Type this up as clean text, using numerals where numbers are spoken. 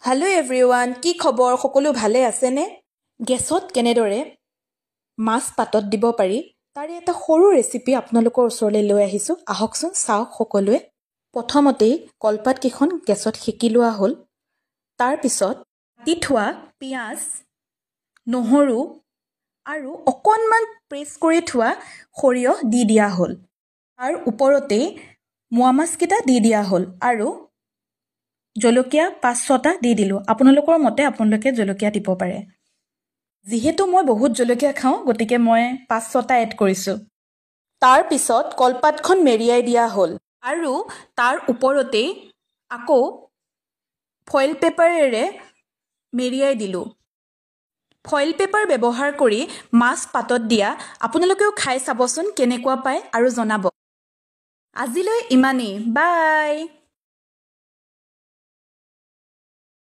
Hello' everyone, কি খবৰ? সকলো ভালে আছেনে? গেছত কেনেদৰে মাছ পাতত দিব পাৰি তাৰে এটা সৰু ৰেচিপি আপোনালোকৰ ওচৰলৈ লৈ আহিছোঁ। আহকচোন চাওক সকলোৱে। প্ৰথমতেই কলপাতকেইখন গেছত সেকি লোৱা হ'ল। তাৰপিছত কাটি থোৱা পিঁয়াজ, নহৰু আৰু অকণমান প্ৰেছ কৰি থোৱা সৰিয়হ দি দিয়া হ'ল। তাৰ ওপৰতেই মোৱা মাছকেইটা দি দিয়া হ'ল আৰু জলকীয়া 5-6টা দি দিলোঁ। আপোনালোকৰ মতে আপোনালোকে জলকীয়া দিব পাৰে। যিহেতু মই বহুত জলকীয়া খাওঁ, গতিকে মই 5-6টা এড কৰিছোঁ। তাৰপিছত কলপাতখন মেৰিয়াই দিয়া হ'ল আৰু তাৰ ওপৰতেই আকৌ ফইল পেপাৰেৰে মেৰিয়াই দিলোঁ। ফইল পেপাৰ ব্যৱহাৰ কৰি মাছ পাতত দিয়া আপোনালোকেও খাই চাবচোন কেনেকুৱা পায় আৰু জনাব। আজিলৈ ইমানেই, বাই।